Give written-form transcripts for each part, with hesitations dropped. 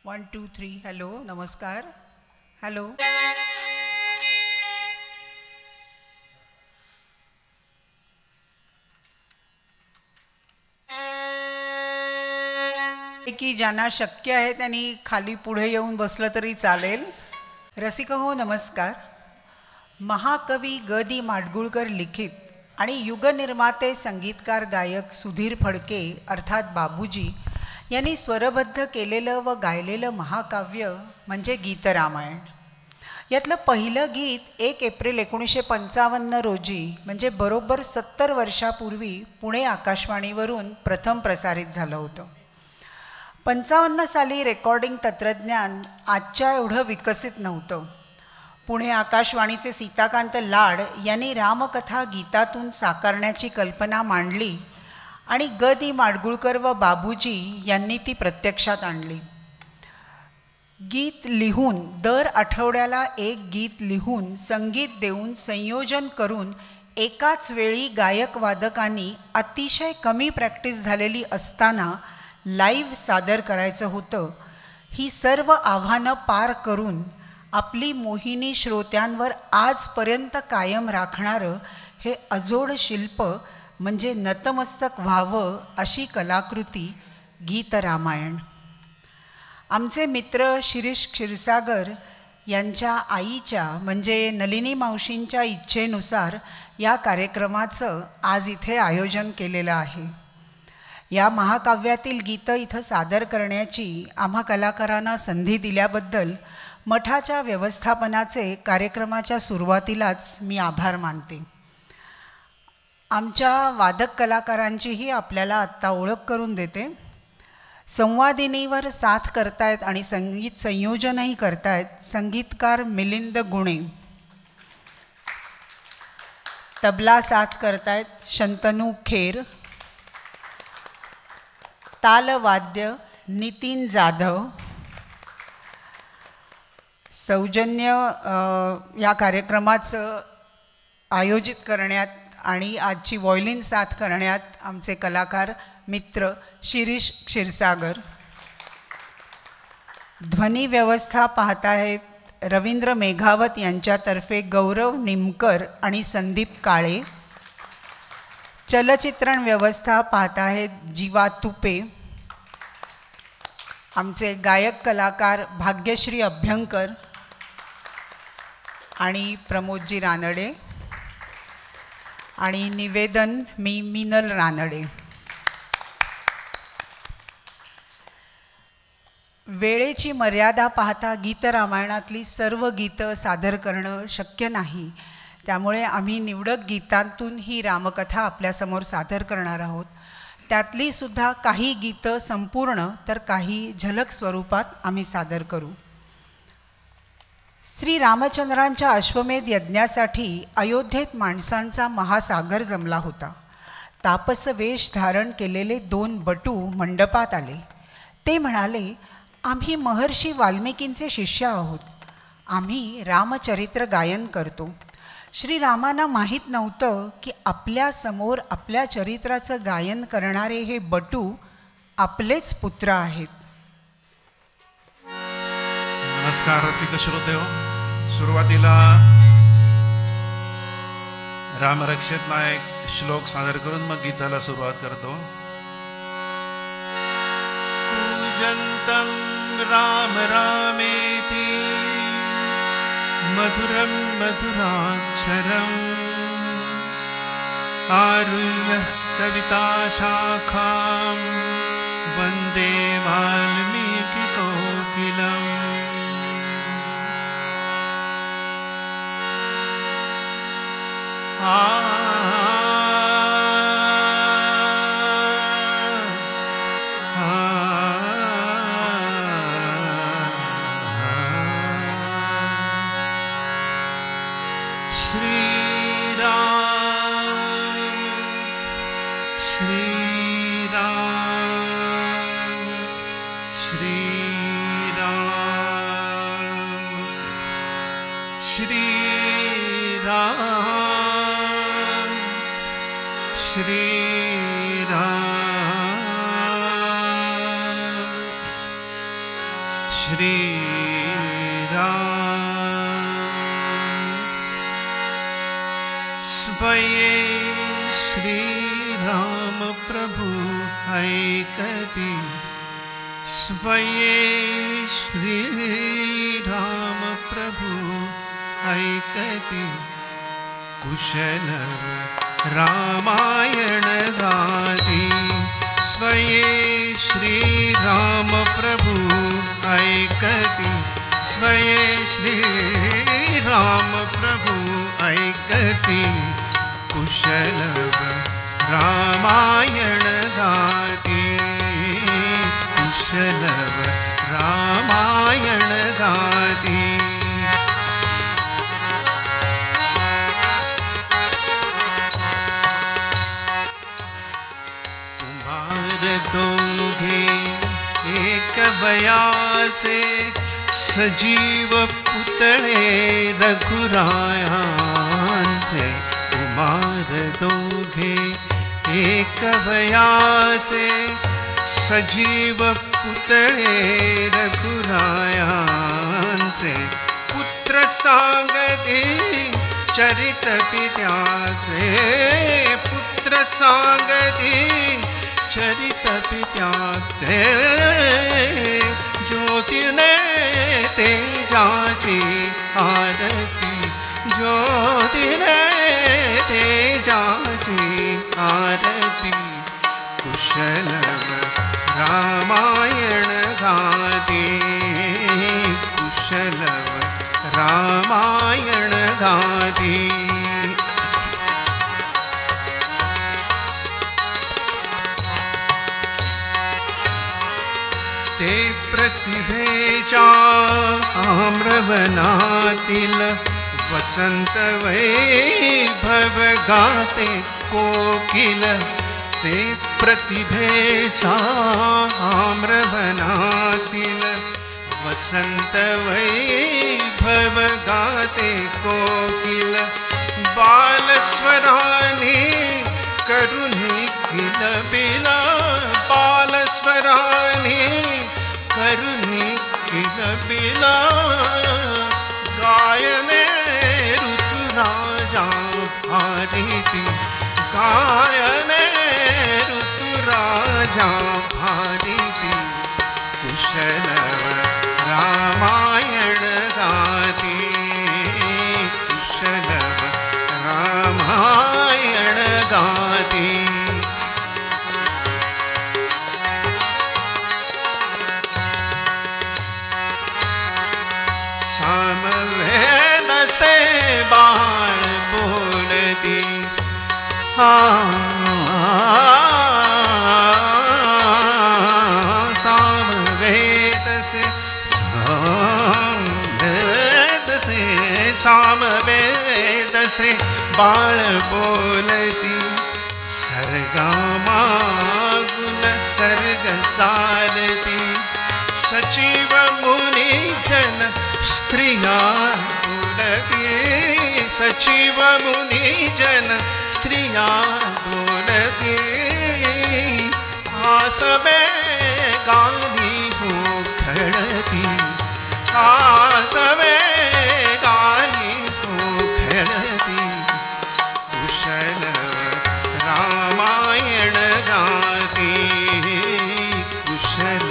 1 2 3 hello नमस्कार. Hello. की ज्यांना शक्य आहे त्यांनी खाली पुढे येऊन बसलं तरी चालेल. रसिक हो नमस्कार. महाकवी ग दी माडगुळकर लिखित आणि युगनिर्माते संगीतकार गायक सुधीर फडके अर्थात बाबूजी यांनी स्वरबद्ध केलेलं व गायलेलं महाकाव्य म्हणजे गीतरामायण. यातलं पहिलं गीत 1 एप्रिल 1955 रोजी म्हणजे बरोबर 70 वर्षापूर्वी पुणे आकाशवाणीवरून प्रथम प्रसारित झालं होतं. 55 साली रेकॉर्डिंग तंत्रज्ञान आजच्या एवढं विकसित नव्हतं. पुणे आकाशवाणीचे सीताकांत लाड यांनी रामकथा गीतातून साकारण्याची कल्पना मांडली आणि ग दी माडगुळकर व बाबूजी यांनी ती प्रत्यक्षात आणली. गीत लिहून दर आठवड्याला एक गीत लिहून संगीत देऊन संयोजन करून एकाच वेळी गायक वादकांनी अतिशय कमी प्रॅक्टिस झालेली असताना लाईव्ह सादर करायचं होतं. ही सर्व आव्हानं पार करून आपली मोहिनी श्रोत्यांवर आजपर्यंत कायम राखणारं हे अजोड शिल्प म्हणजे नतमस्तक व्हावं अशी कलाकृती गीतरामायण. आमचे मित्र शिरीष क्षीरसागर यांच्या आईच्या म्हणजे नलिनी मावशींच्या इच्छेनुसार या कार्यक्रमाचं आज इथे आयोजन केलेलं आहे. या महाकाव्यातील गीतं इथं सादर करण्याची आम्हा कलाकारांना संधी दिल्याबद्दल मठाच्या व्यवस्थापनाचे कार्यक्रमाच्या सुरुवातीलाच मी आभार मानते. आमच्या वादक कलाकारांचीही आपल्याला आत्ता ओळख करून देते. संवादिनीवर साथ करतायत आणि संगीत संयोजनही करतायत संगीतकार मिलिंद गुणे. तबला साथ करतायत शंतनू खेर. तालवाद्य नितीन जाधव. सौजन्य या कार्यक्रमाचं आयोजित करण्यात आणि आजची व्हायोलिन साथ करण्यात आमचे कलाकार मित्र शिरीष क्षीरसागर. ध्वनी व्यवस्था पाहताहेत रवींद्र मेघावत यांच्यातर्फे गौरव निमकर आणि संदीप काळे. चलचित्रण व्यवस्था पाहताहेत जीवा तुपे. आमचे गायक कलाकार भाग्यश्री अभ्यंकर आणि प्रमोदजी रानडे आणि निवेदन मी मिनल रानडे. वेळेची मर्यादा पाहता गीतरामायणातली सर्व गीतं सादर करणं शक्य नाही. त्यामुळे आम्ही निवडक गीतांतून ही रामकथा आपल्यासमोर सादर करणार आहोत. त्यातली सुद्धा काही गीतं संपूर्ण तर काही झलक स्वरूपात आम्ही सादर करू. श्री रामचंद्रांच्या अश्वमेध यज्ञासाठी अयोध्येत माणसांचा महासागर जमला होता. तापस वेश धारण केलेले 2 बटू मंडपात आले. ते म्हणाले, आम्ही महर्षी वाल्मिकींचे शिष्य आहोत. आम्ही रामचरित्र गायन करतो. श्रीरामांना माहीत नव्हतं की आपल्यासमोर आपल्या चरित्राचं गायन करणारे हे बटू आपलेच पुत्र आहेत. नमस्कार रसिक श्रोते हो. सुरुवातीला रामरक्षेतला एक श्लोक सादर करून मग गीताला सुरुवात करतो. पूजन्तं राम रामेति मधुरं मधुराक्षरम् आरुह्य कविताशाखां वन्दे वाल्मीकिकोकिलम्. श्री राम स्वये श्री राम प्रभु ऐकती स्वये श्री राम प्रभु ऐकती कुशल रामायण गाती स्वये श्री राम प्रभु ऐकती स्वये श्री राम प्रभु ऐकती कुशल रामायण गाती कुशल रामायण गाती दोघे एक वयाचे सजीव पुतळे रघुरायांचे कुमार दोघे एक वयाचे सजीव पुतळे रघुरायांचे पुत्र सांगते चरित पित्याचे पुत्र सांगते चरित पित्याचे ज्योतीने तेजाची आरती ज्योतीने तेजाची आरती कुशल रामायण गाती कुशल रामायण गाती ते प्रतिभेच्या आम्रवनातील वसंत वैभव गाते कोकिल ते प्रतिभेच्या आम्रवनातील वसंत वैभव गाते कोकिल बालस्वराने करुणी किलबिल बालस्वराने करुणी किलबिल गायने ऋतुराजा भारती गायने ऋतुराजा भारती कुशल रामायण गाती कुशल रामायण गाती सामवेद से बाळ बोलती सामवेद से सामवेद से बाळ बोलती सर्गामागुण सर्ग चालती सचिव मुनी जन स्त्रिया बोलती सचिव मुनी जन स्त्रिया बोलती आसबे गाणी हो खळती आसबे गाणी हो खळती कुशल रामायण गाती कुशल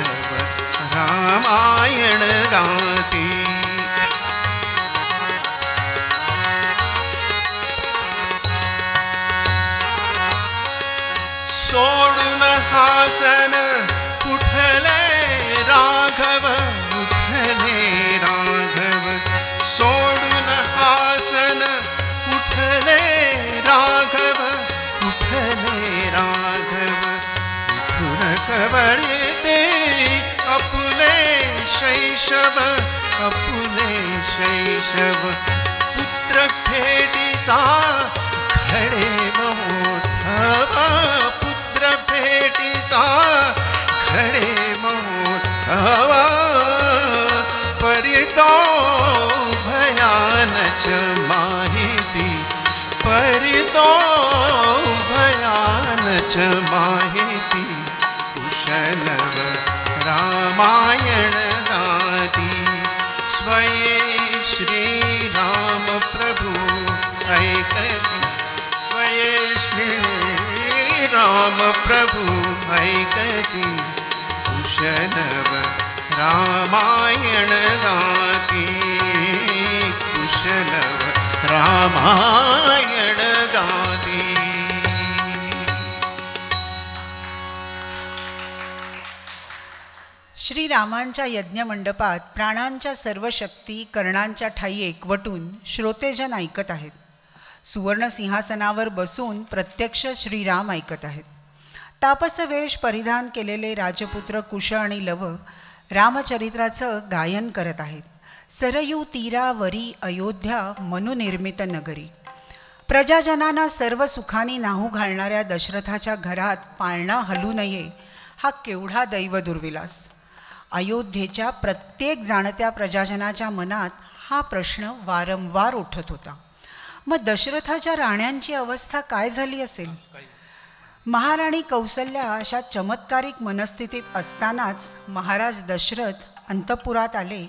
रामायण गाती सोडून हासन उठले राघव उठले राघव सोडून हासन उठले राघव उठले राघव उठून कवळते अपुले शैशव अपुले शैशव पुत्र भेटीचा खडे महोत्सव पुत्र भेटीचा खडे महोत्सव परितो भयानच माहिती परितो भयानच माहिती कुशल रामायण गाती स्वये श्रीराम प्रभु ऐकती, स्वये श्रीराम प्रभु ऐकती, कुशलव रामायण गाती, कुशलव रामायण गाती. श्रीरामांच्या यज्ञमंडपात प्राणांच्या सर्व शक्ती कर्णांच्या ठाई एकवटून श्रोतेजन ऐकत आहेत. सुवर्ण सिंहासनावर बसून प्रत्यक्ष श्रीराम ऐकत आहेत. तापसवेश परिधान केलेले राजपुत्र कुश आणि लव रामचरित्राचं गायन करत आहेत. सरयू तीरावरी अयोध्या मनुनिर्मित नगरी. प्रजाजनांना सर्व सुखांनी नाहू घालणाऱ्या दशरथाच्या घरात पाळणा हलू नये हा केवढा दैव दुर्विलास. अयोध्येच्या प्रत्येक जाणत्या प्रजाजनाच्या मनात हा प्रश्न वारंवार उठत होता. मग दशरथाच्या राण्यांची अवस्था काय झाली असेल? महाराणी कौसल्या अशा चमत्कारिक मनस्थितीत असतानाच महाराज दशरथ अंतपुरात आले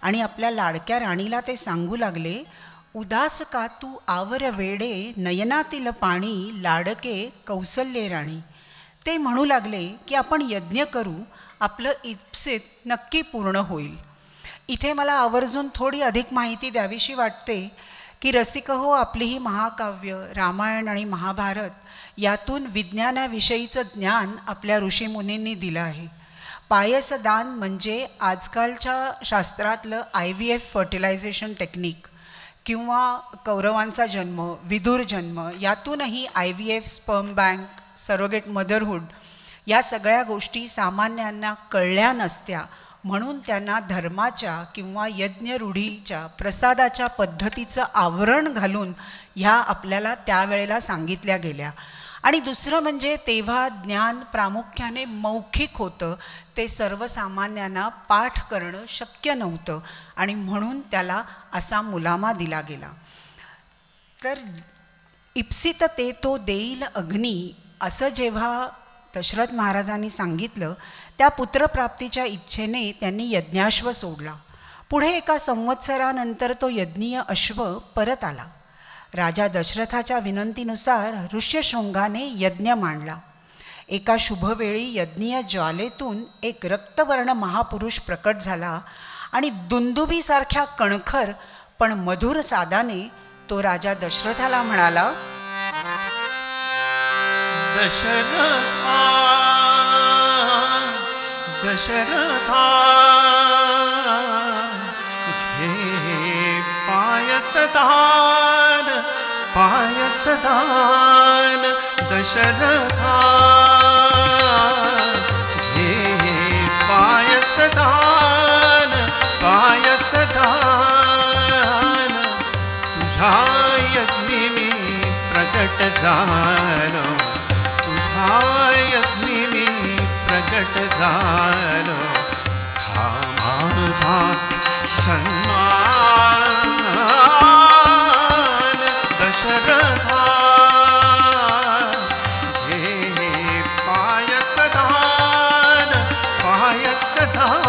आणि आपल्या लाडक्या राणीला ते सांगू लागले, उदास का तू आवर वेडे नयनातील पाणी लाडके कौसल्ये राणी. ते म्हणू लागले की आपण यज्ञ करू, आपलं इप्सित नक्की पूर्ण होईल. इथे मला आवर्जून थोडी अधिक माहिती द्यावीशी वाटते की रसिक हो, आपली ही महाकाव्य रामायण आणि महाभारत यातून विज्ञानाविषयीचं ज्ञान आपल्या ऋषीमुनींनी दिलं आहे. पायसदान म्हणजे आजकालच्या शास्त्रातलं IVF फर्टिलायझेशन टेक्निक किंवा कौरवांचा जन्म, विदुर जन्म, यातूनही IVF, sperm bank, surrogate motherhood या सगळ्या गोष्टी सामान्यांना कळल्या नसत्या, म्हणून त्यांना धर्माच्या किंवा यज्ञरूढीच्या प्रसादाच्या पद्धतीचं आवरण घालून ह्या आपल्याला त्यावेळेला सांगितल्या गेल्या. आणि दुसरं म्हणजे तेव्हा ज्ञान प्रामुख्याने मौखिक होतं, ते सर्वसामान्यांना पाठ करणं शक्य नव्हतं आणि म्हणून त्याला असा मुलामा दिला गेला. तर इप्सित ते तो देईल अग्नी असं जेव्हा दशरथ महाराजांनी सांगितलं, त्या पुत्रप्राप्तीच्या इच्छेने त्यांनी यज्ञाश्व सोडला. पुढे एका संवत्सरानंतर तो यज्ञीय अश्व परत आला. राजा दशरथाच्या विनंतीनुसार ऋष्यशृंगाने यज्ञ मांडला. एका शुभवेळी यज्ञीय ज्वालेतून एक रक्तवर्ण महापुरुष प्रकट झाला आणि दुंदुबीसारख्या कणखर पण मधुर सादाने तो राजा दशरथाला म्हणाला, दशरथा दशरथा घे पायसदान पायसदान. दशरथा घे पायसदान पायसदान. तुझ्या यज्ञी मी प्रकट झालो, यज्ञी मी प्रकट झालो. हा माझा सन्मान दशरथा हे पायसदान पायसदान.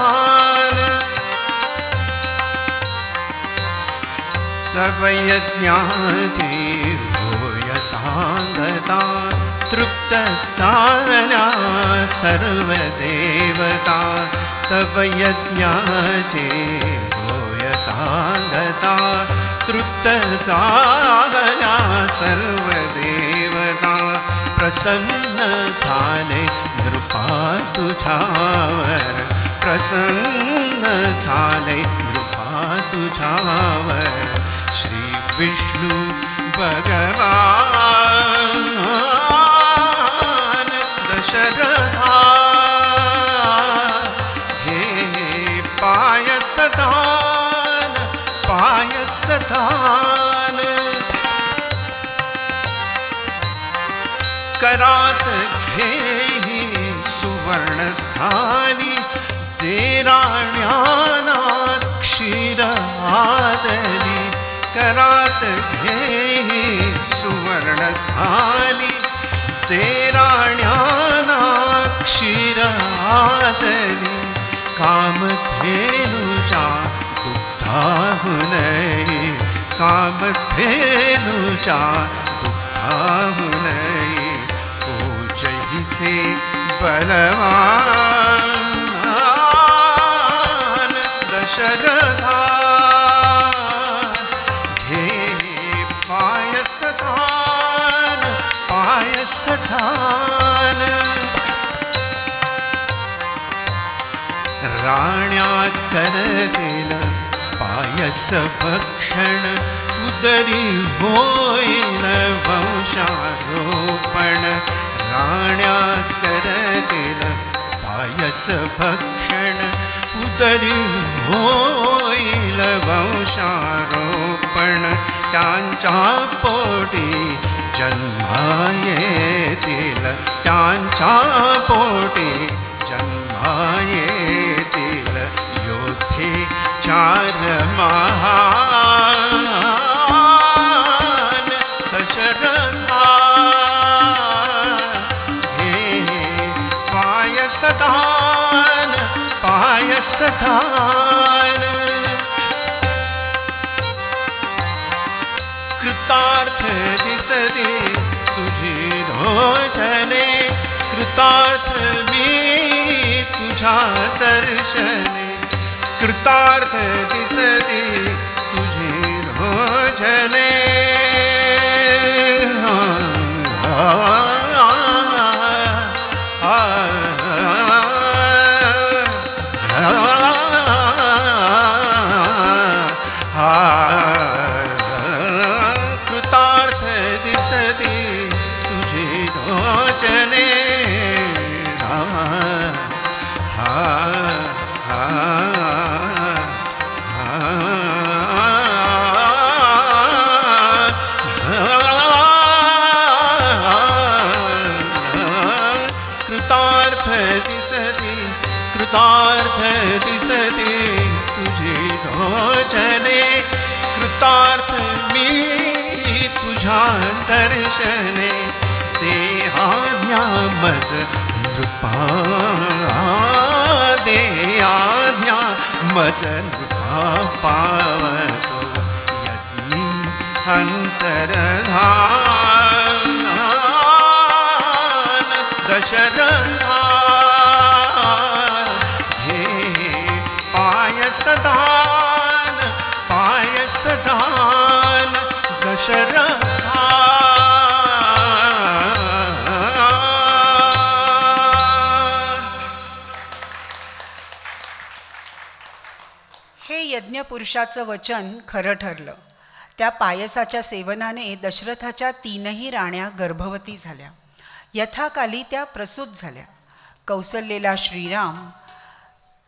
तव यज्ञाची होय सांगता, तृप्त झाल्या सर्व देवता. तव यज्ञाचे होय सांगता, तृप्त झाल्या सर्व देवता. प्रसन्न झाले नृपा तुझ्यावर, प्रसन्न झाले नृपा तुझ्यावर. श्री विष्णू भगवान दशरथा हे पायसदान पायसदान. करात घेई सुवर्णस्थानी, ते राण्याना क्षीर आदली. करात घेई सुवर्णस्थानी, ते राण्याना क्षीर आदली. कामधेनुजा दुग्धा दुःखाहुनई कामधेनुच्या दुःखाहुनई पूजहिचे बलवान दशरथा घे पायसदान पायसदान राण्या करतील पायस भक्षण उदरी होईल वंशारोपण राण्या करतील पायस भक्षण उदरी होईल वंशारोपण त्यांच्या पोटी जन्मा येतील त्यांच्या पोटी जन्मा येतील योद्धे चार महान दशरथा हे पायसदान पायसदान कृतार्थ दिसते तुझी रोचने कृतार्थ मी तुझ्या दर्शने कृतार्थ दिसते तुझी रोचने कृतार्थ दिसते तुझी रोचने कृतार्थ दिसते तुझी रोचने कृतार्थ मी तुझ्या दर्शने देहाज्ञा मज नृपा देहाज्ञा मज नृपा पावतो यज्ञी अंतरधान दशरथा हे पायसदान पायसदान दशरथा हे यज्ञपुरुषाचं वचन खरं ठरलं. त्या पायसाच्या सेवनाने दशरथाच्या 3ही राण्या गर्भवती झाल्या. यथाकाली त्या प्रसूत झाल्या. कौसल्येला श्रीराम,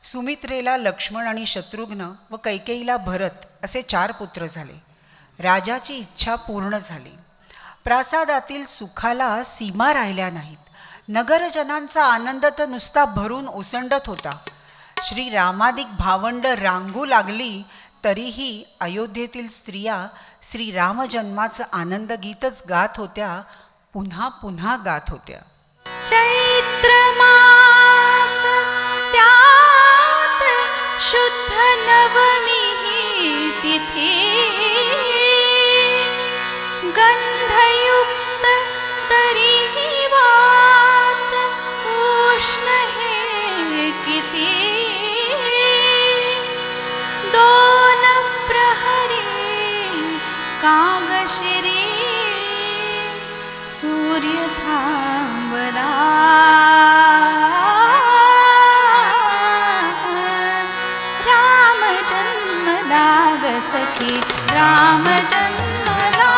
सुमित्रेला लक्ष्मण आणि शत्रुघ्न व कैकेयीला भरत असे 4 पुत्र झाले. राजाची इच्छा पूर्ण झाली. प्रासादातील सुखाला सीमा राहिल्या नाहीत. नगरजनांचा आनंद तर नुसता भरून ओसंडत होता. श्रीरामादिक भावंड रांगू लागली तरीही अयोध्येतील स्त्रिया श्रीरामजन्माचं आनंद गीतच गात होत्या, पुन्हा पुन्हा गात होत्या. चैत्र मास त्यात शुद्ध नवमी तिथी गंधयुक्त तरी वात उष्ण हे किती 2 प्रहरी कागशिरी सूर्य थांबला राम जन्मला ग सखी राम जन्मला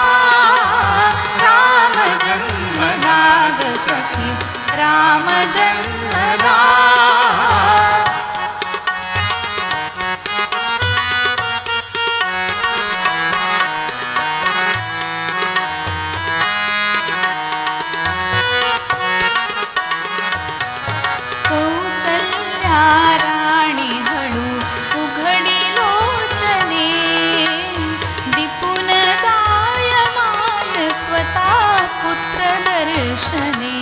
राम जन्मला ग सखी राम जन्मला राणी हळू उघडी लोचने दिपून जाय माय स्वतः पुत्र दर्शने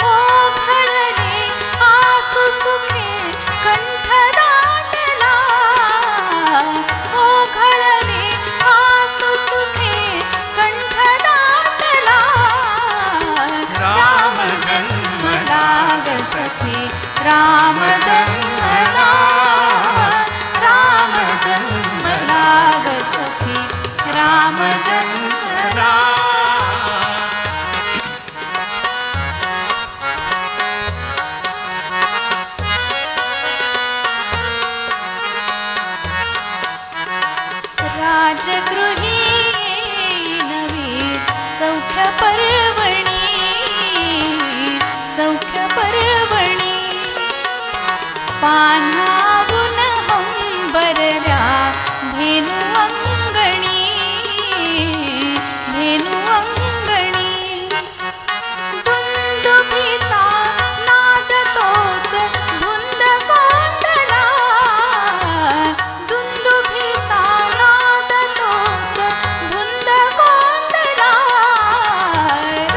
ओ घडले राम जन्मला, राम जन्मला ग सखी, राम जन्मला. राजगृही नवी सौख्य पर्वणी, सौख्य पर्वणी. पान्हावून हंबरल्या धेनु अंगणी, धेनु अंगणी. दुंदुभीचा नाद तोच धुंद कोंदला, दुंदुभीचा नाद तोच धुंद कोंदला.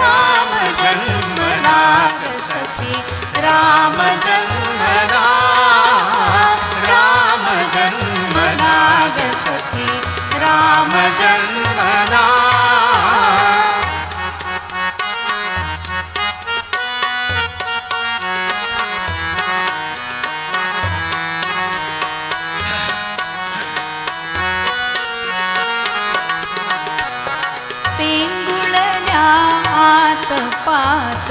राम जन्मला ग सखी, राम जन्मला, राम जन्मला ग सखी, राम जन्मला. पेंगुळल्या आत पात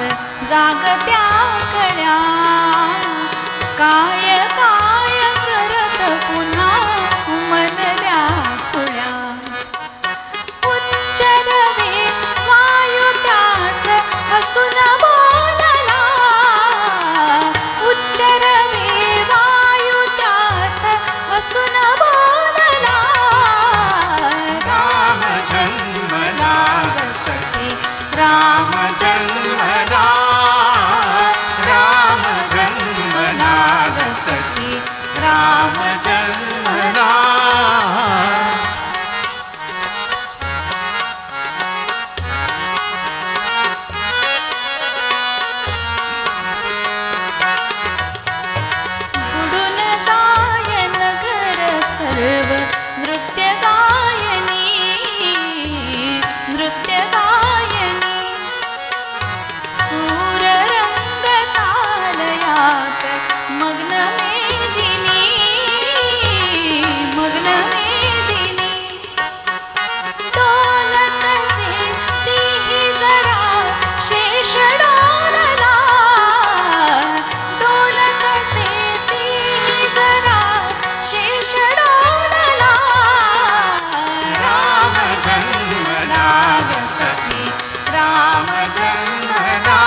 जागत्या कळ्या, काय काय करत पुन्हा उमलल्या खुळ्या. उच्चरवे वायुच्यास हसून बोलला, उच्चरवे वायुच्यास हसून बोलला. राम जन्मला ग सखी, राम जन्मला, राम जन्मला ग सखी, राम जन्मला. बुडून जाय नगर सर्व नृत्य गायनी, नृत्य गायनी. सूर रंग तालयात मग्न मेदिनी, मग्न मेदिनी. डोलतसे तीही जरा शेष डोलला, डोलतसे तीही जरा शेष डोलला. राम जन्मला ग सखी, राम जन्मला,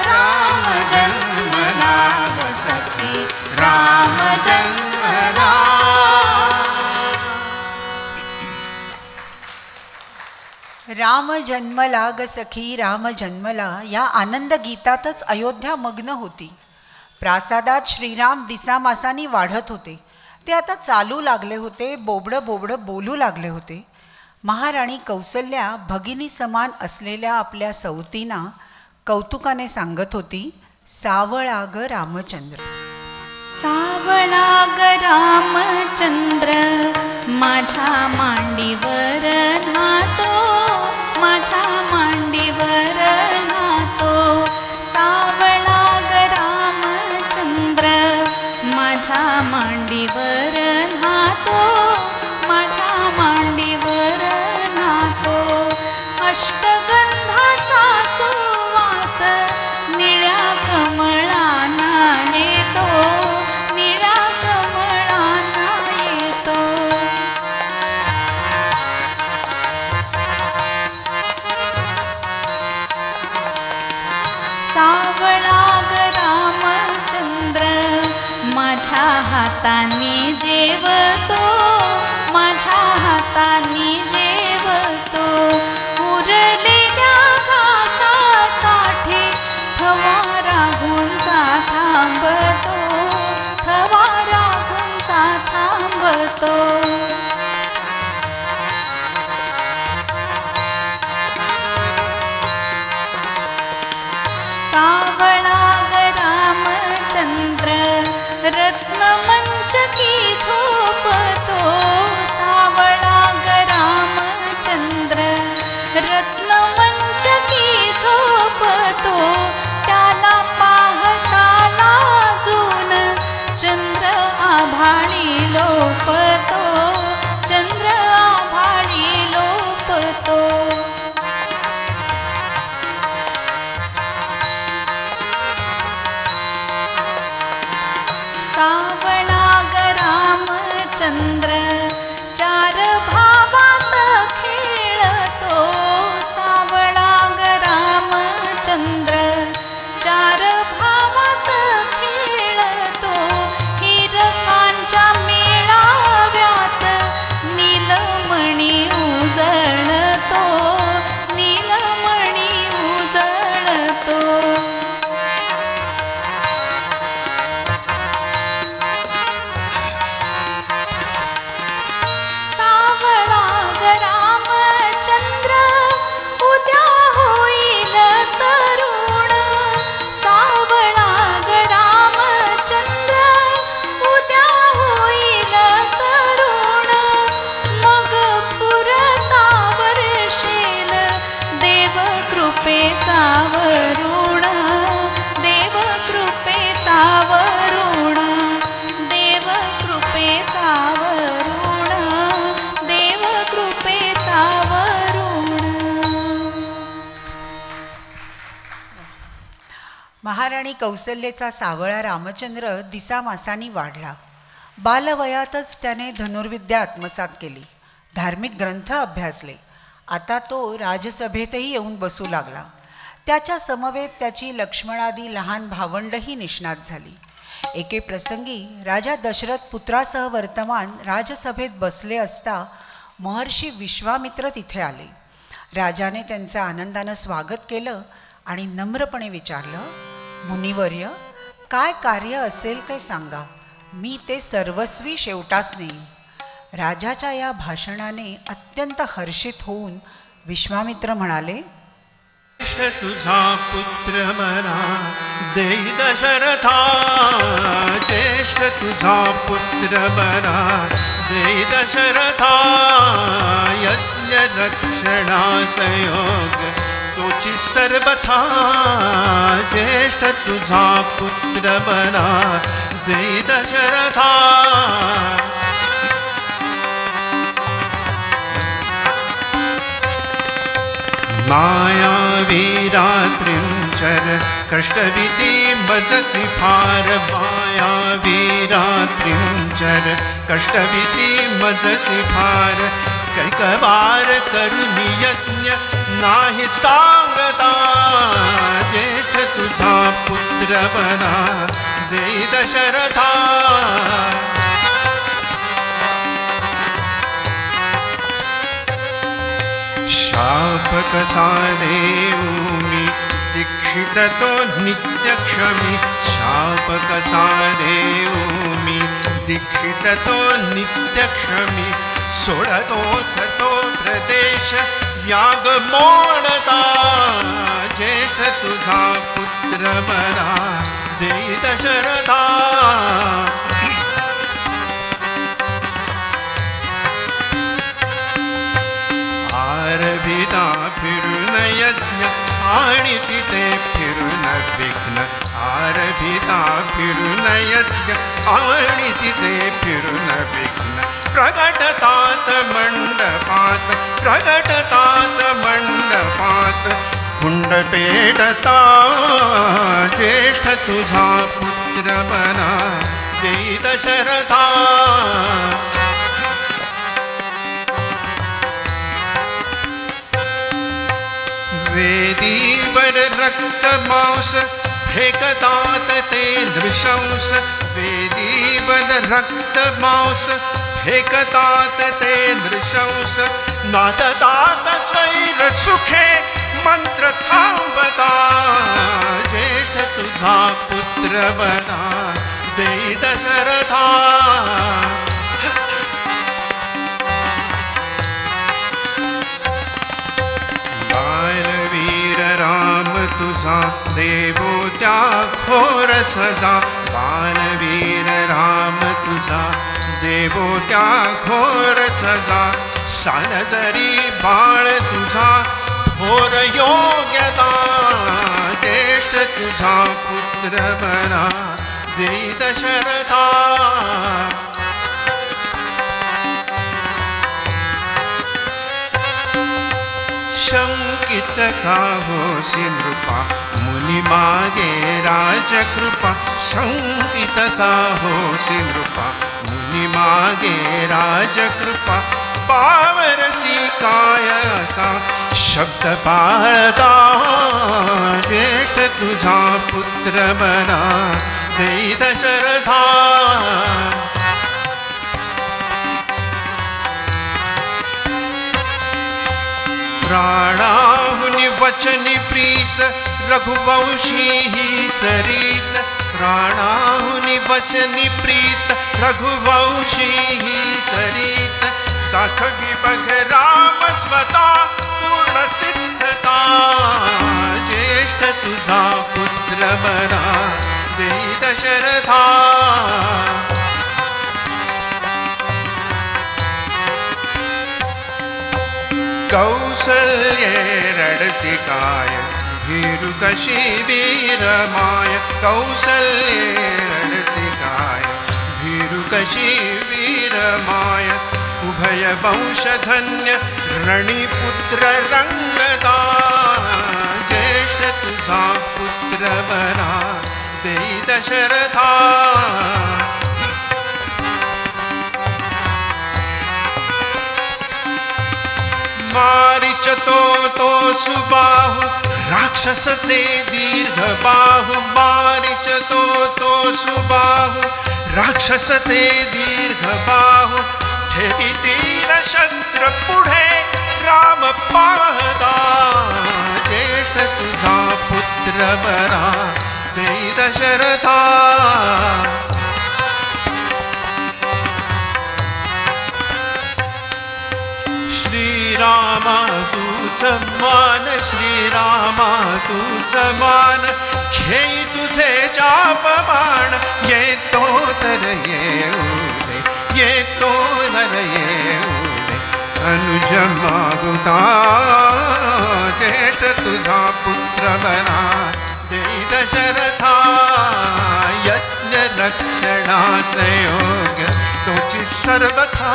राम जन्मला ग सखी, राम जन्मला. राम जन्मला ग सखी, राम जन्मला या आनंद गीतातच अयोध्या मग्न होती. प्रासादात श्रीराम दिसामासानी वाढत होते. ते आता चालू लागले होते, बोबडं बोबडं बोलू लागले होते. महाराणी कौसल्या भगिनी समान असलेल्या आपल्या सवतींना कौतुकाने सांगत होती, सावळा ग रामचंद्र, सावळा ग रामचंद्र, माझ्या मांडीवर नातो, माझ्या मांडीवर नातो. सावळा ग रामचंद्र, माझ्या मांडीवर नातो, माझ्या मांडीवर नातो. अष्टगंधाचा सुवास निळ्या कमळाना येतो, निळ्या कमळाना येतो. सावळा ग रामचंद्र, माझ्या हाताने जेवतो, माझ्या हाताने जेवतो. उरलेल्या घासासाठी थवा राहूनचा थांबतो, थवा राहूनचा थांबतो. सावळा ग रामचंद्र, रत्नमंचकी झोपतो. सावळा ग रामचंद्र, रत्नमंचकी झोपतो. त्याला पाहता सावळा ग रामचंद्र चार भावात खेळतो सावळा ग रामचंद्र चार भावात खेळतो हिरकांच्या मेळाव्यात नीलमणी उजळतो नीलमणी उजळतो सावळा ग रामचंद्र उद्या होईल तरुण सावळा ग रामचंद्र उद्या होईल तरुण मग पुरतावर शेल देव कृपेचा वरुण देव कृपेचा वरुण देव कृपेचा वरुण देव कृपेचा वरुण. महाराणी कौसल्येचा सावळा रामचंद्र दिसामासानी वाढला. बालवयातच त्याने धनुर्विद्या आत्मसात केली. धार्मिक ग्रंथ अभ्यासले. आता तो राजसभेतही येऊन बसू लागला. त्याच्या समवेत त्याची लक्ष्मणादी लहान भावंडही निष्णात झाली. एके प्रसंगी राजा दशरथ पुत्रासह वर्तमान राजसभेत बसले असता महर्षी विश्वामित्र तिथे आले. राजाने त्यांचं आनंदानं स्वागत केलं आणि नम्रपणे विचारलं, मुनिवर्य, काय कार्य असेल ते सांगा, मी ते सर्वस्वी शेवटास नेईन. राजाच्या या भाषणाने अत्यंत हर्षित होऊन विश्वामित्र म्हणाले, तुझा पुत्र मना देई दशरथा ज्येष्ठ तुझा पुत्र मना देई दशरथा यज्ञ रक्षणा संयोग तोची सर्वथा ज्येष्ठ तुझा पुत्र मना देई दशरथा. माया वीरात्रिंचर कष्टविधी मजसी फार माया वीरात्रिंचर कष्टविधी मजसी फार कैकवार करुणी यज्ञ नाही सांगता ज्येष्ठ तुझा पुत्र बना देई दशरथा. शाप कसा देऊ मी दीक्षित तो नित्यक्षमी शाप कसा देऊ मी दीक्षित तो नित्यक्षमी सोडतोच तो प्रदेश याग मोडता ज्येष्ठ तुझा पुत्र बना देई दशरथा. आरभिता फिरून यज्ञ आणि तिथे फिरून विघ्न आरभिता फिरून यज्ञ आणि तिथे फिरून विघ्न प्रगटतात मंडपात प्रगटतात मंडपात कुंड पेटता ज्येष्ठ तुझा पुत्र बना देई दशरथा. वेदीवर रक्त मांस फेकतात ते नृशंस वेदीवर रक्त मांस फेकतात ते नृशंस नाचतात स्वैर सुखे मंत्र थांबता ज्येष्ठ तुझा पुत्र बना देई दशरथा. राम तुझा देवो त्या घोर सजा बालवीर राम तुझा देवो त्या घोर सजा सानजरी बाळ तुझा घोर योग्यता ज्येष्ठ तुझा पुत्र बना देई दशरथा. शंकित का होसी नृपा मुनि मुनि मागे राजकृपा शंकित का होसी नृपा मुनि मागे राजकृपा पावरसी काय असा शब्द पाळता ज्येष्ठ तुझा पुत्र बना देई दशरथा प्राणाहुनि वचनी प्रीत रघुवंशी ही चरित प्राणाहुनि वचनी प्रीत रघुवंशी ही चरित दाखवी बघ राम स्वतः पूर्ण सिद्धता ज्येष्ठ तुझा पुत्र बना देई दशरथा कौसल्ये रडसी काय भीरु कशी वीरमाय कौसल्ये रडसी काय भीरु कशी वीरमाय उभय वंशधन्य रणिपुत्र रंगदा ज्येष्ठ तुझा पुत्र बना देई दशरथा मारीच तो सुबाहु राक्षस ते दीर्घ बाहु मारीच तो सुबाहु राक्षस ते दीर्घ बाहु ठेवी तीर शस्त्र पुढे राम पाहता ज्येष्ठ तुझा पुत्र बना देई दशरथा श्रीरामा तूच मान श्रीरामा तूच मान घेई तुझे जापमान येतो तर येऊदे येतो तर येऊदे अनुज मागुता ज्येष्ठ तुझा पुत्र बना देई दशरथा यज्ञ रक्षणास योग्य तोची सर्वथा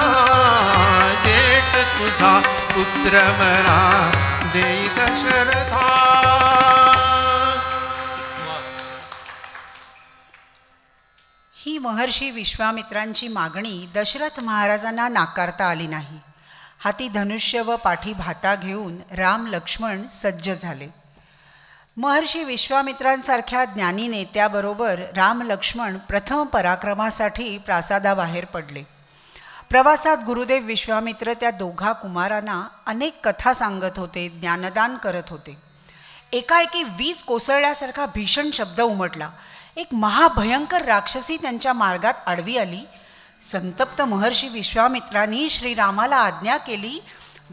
ज्येष्ठ तुझा पुत्र बना देई दशरथा ही महर्षी विश्वामित्रांची मागणी दशरथ महाराजांना नाकारता आली नाही. हाती धनुष्य व पाठी भाता घेऊन राम लक्ष्मण सज्ज झाले. महर्षी विश्वामित्रांसारख्या ज्ञानी नेत्याबरोबर राम लक्ष्मण प्रथम पराक्रमासाठी प्रासादाबाहेर पडले. प्रवासात गुरुदेव विश्वामित्र त्या दोघा कुमारांना अनेक कथा सांगत होते, ज्ञानदान करत होते. एकाएकी वीज कोसळल्यासारखा भीषण शब्द उमटला. एक महाभयंकर राक्षसी त्यांच्या मार्गात आडवी आली. संतप्त महर्षी विश्वामित्रांनी श्रीरामाला आज्ञा केली,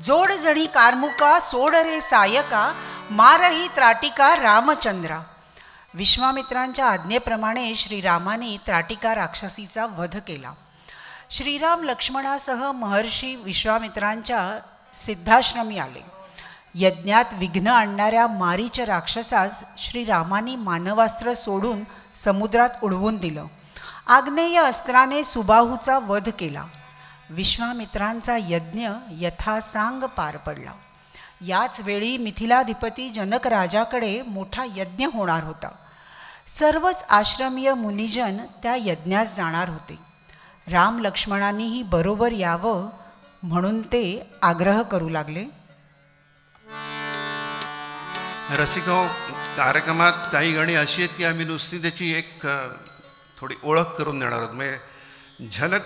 जोड जणी कारमुका सोड रे सायका मारही त्राटिका रामचंद्रा. विश्वामित्रांच्या आज्ञेप्रमाणे श्रीरामाने त्राटिका राक्षसीचा वध केला. श्रीराम लक्ष्मणासह महर्षी विश्वामित्रांच्या सिद्धाश्रमी आले. यज्ञात विघ्न आणणाऱ्या मारीच राक्षसास श्रीरामाने मानवास्त्र सोडून समुद्रात उडवून दिलं. आग्नेय अस्त्राने सुबाहूचा वध केला. विश्वामित्रांचा यज्ञ यथासांग पार पडला. याच वेळी मिथिलाधिपती जनक राजाकडे मोठा यज्ञ होणार होता. सर्वच आश्रमीय मुनिजन त्या यज्ञास जाणार होते. राम लक्ष्मणांनीही बरोबर यावं म्हणून ते आग्रह करू लागले. रसिको, कार्यक्रमात काही गाणी अशी आहेत की आम्ही नुसती त्याची एक थोडी ओळख करून देणार आहोत, म्हणजे झलक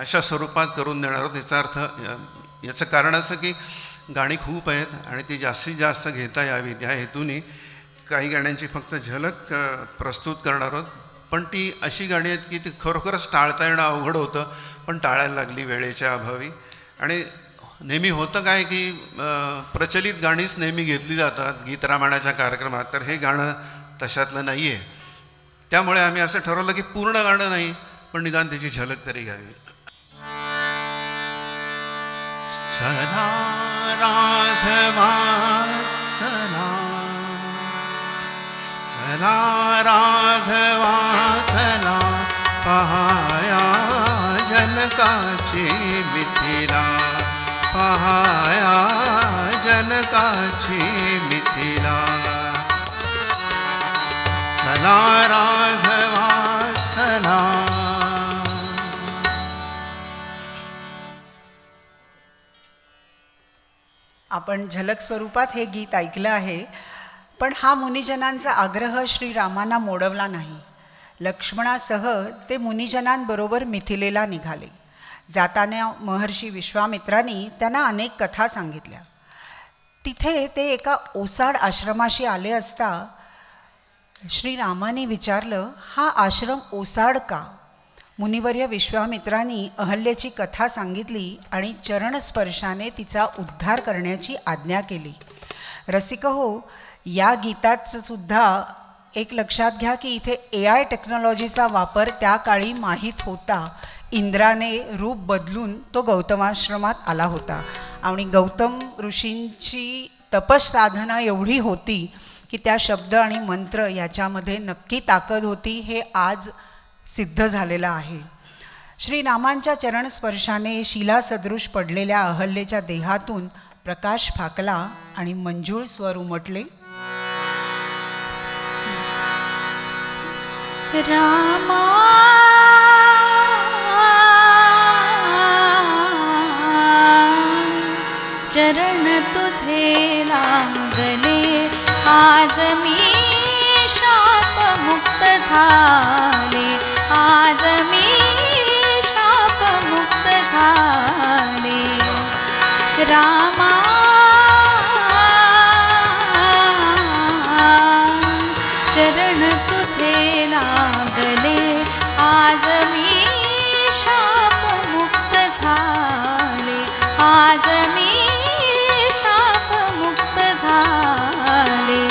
अशा स्वरूपात करून देणार आहोत. याचा अर्थ याचं कारण असं की गाणी खूप आहेत आणि ती जास्तीत जास्त घेता यावीत या हेतूने काही गाण्यांची फक्त झलक प्रस्तुत करणार आहोत. पण ती अशी गाणी आहेत की ती खरोखरच टाळता येणं अवघड होतं, पण टाळायला लागली वेळेच्या अभावी. आणि नेहमी होतं काय की प्रचलित गाणीच नेहमी घेतली जातात गीत रामायणाच्या कार्यक्रमात, तर हे गाणं तशातलं नाही आहे. त्यामुळे आम्ही असं ठरवलं की पूर्ण गाणं नाही, पण निदान त्याची झलक तरी घ्यावी. चला राघवा चला, चला राघवा चला, पहाया जनकाची मिथिला, पहाया जनकाची मिथिला. चला राघवा चला. आपण झलक स्वरूपात हे गीत ऐकलं आहे, पण हा मुनिजनांचा आग्रह श्रीरामांना मोडवला नाही. लक्ष्मणासह ते मुनिजनांबरोबर मिथिलेला निघाले. जाताना महर्षी विश्वामित्रांनी त्यांना अनेक कथा सांगितल्या. तिथे ते एका ओसाड आश्रमाशी आले असता श्रीरामाने विचारलं, हा आश्रम ओसाड का? मुनिवर्य विश्वामित्रांनी अहल्येची कथा सांगितली आणि चरणस्पर्शाने तिचा उद्धार करण्याची आज्ञा केली. रसिक हो, या गीतात सुद्धा एक लक्षात घ्या की इथे AI टेक्नॉलॉजीचा वापर त्या काळी माहीत होता. इंद्राने रूप बदलून तो गौतमाश्रमात आला होता आणि गौतम ऋषींची तपसाधना एवढी होती की त्या शब्द आणि मंत्र याच्यामध्ये नक्की ताकद होती. हे आज सिद्ध झालेलं आहे. श्रीरामांच्या चरणस्पर्शाने शिलासदृश पडलेल्या अहल्येच्या देहातून प्रकाश फाकला आणि मंजूळ स्वर उमटले. रामा चरण तुझे लागले, आज मी शाप मुक्त झाले, आज मी शाप मुक्त झाले. रामा चरण तुझे लागले, आज मी शाप मुक्त झाले, आज मी शाप मुक्त झाले.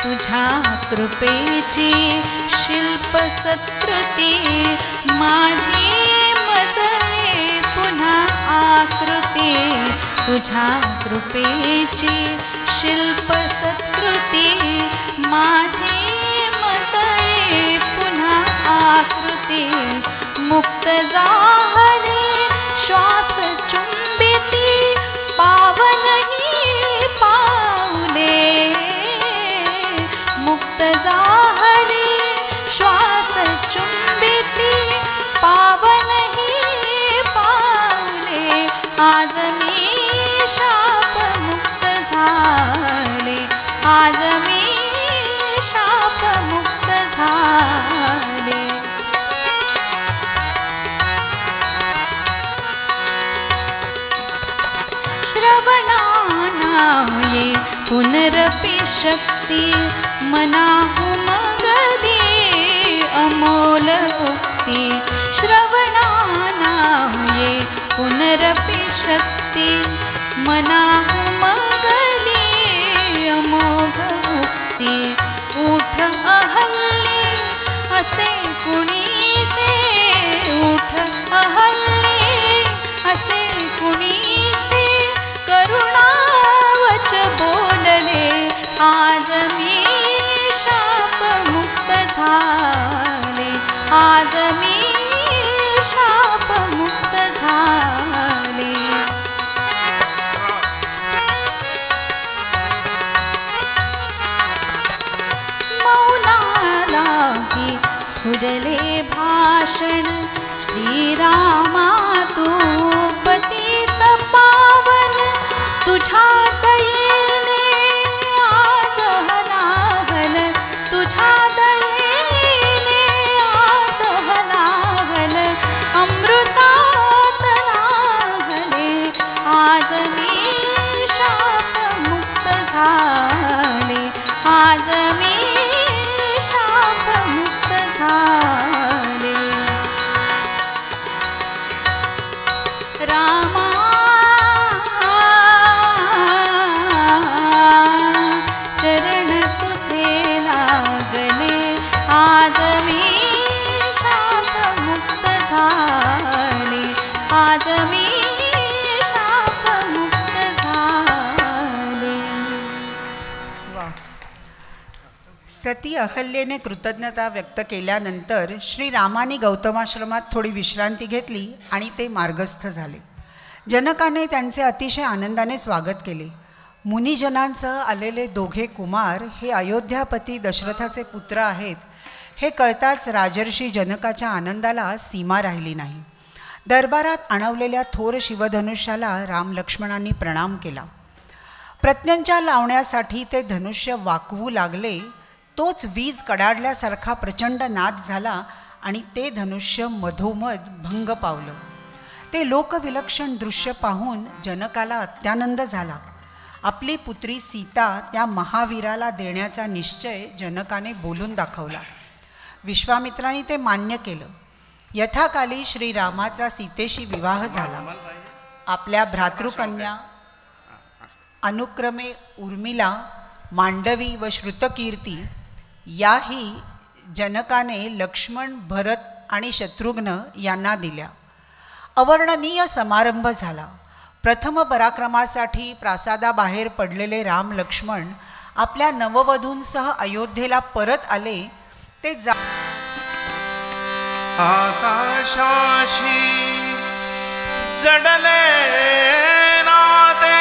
तुझ्या कृपेची शिल्प सत्कृती माझी मजले पुन्हा आकृती. तुझ्या कृपेची शिल्प सत्कृती माझी मजले पुन्हा आकृती. मुक्त झाले श्वास चुंबिती पावनही पावले. मुक्त झाले श्वास चुंबिती पावनही पावले. आज मी शाप मुक्त झाले, आज मी शाप मुक्त झाले. श्रवणानाये पुनरपि शक्ती मना उमगली अमोल उक्ती. श्रवणानाये पुनरपि शक्ती मना उमगली अमोघ उक्ती. उठ अहल्ये असे कुणीसे, उठ अहल्ये असे कुणीसे करुणावच बोलले. आज मी शाप मुक्त झाले, आज मी शाप मुक्त झाले. मौनालाही स्फुरले भाषण श्रीरामा तू पतित पावन. तुझ्या दयेने आज हलाहल, तुझ्या दयेने आज हलाहल अमृतात नाहले. आज मी शाप मुक्त झाले, आज मी शाप मुक्त झाले. रामा चरण तुझे लागले, आज मी शाप मुक्त झाले, आज मी शाप मुक्त झाले. सती अहल्येने कृतज्ञता व्यक्त केल्यानंतर श्रीरामाने गौतमाश्रमात थोडी विश्रांती घेतली आणि ते मार्गस्थ झाले. जनकाने त्यांचे अतिशय आनंदाने स्वागत केले. मुनिजनांसह आलेले दोघे कुमार हे अयोध्यापती दशरथाचे पुत्र आहेत हे कळताच राजर्षी जनकाच्या आनंदाला सीमा राहिली नाही. दरबारात आणवलेल्या थोर शिवधनुष्याला राम लक्ष्मणांनी प्रणाम केला. प्रत्यांच्या लावण्यासाठी ते धनुष्य वाकवू लागले. तोच वीज कडाडल्यासारखा प्रचंड नाद झाला आणि ते धनुष्य मधोमध भंग पावलं. ते लोकविलक्षण दृश्य पाहून जनकाला अत्यानंद झाला. आपली पुत्री सीता त्या महावीराला देण्याचा निश्चय जनकाने बोलून दाखवला. विश्वामित्रांनी ते मान्य केलं. यथाकाली श्रीरामाचा सीतेशी विवाह झाला. आपल्या भ्रातृकन्या अनुक्रमे उर्मिला, मांडवी व श्रुतकीर्ती याही जनकाने लक्ष्मण, भरत आणि शत्रुघ्न यांना दिल्या. अवर्णनीय समारंभ झाला. प्रथम पराक्रमासाठी प्रासादाबाहेर पडलेले राम लक्ष्मण आपल्या नववधूंसह अयोध्येला परत आले. ते आकाशाशी जडले नाते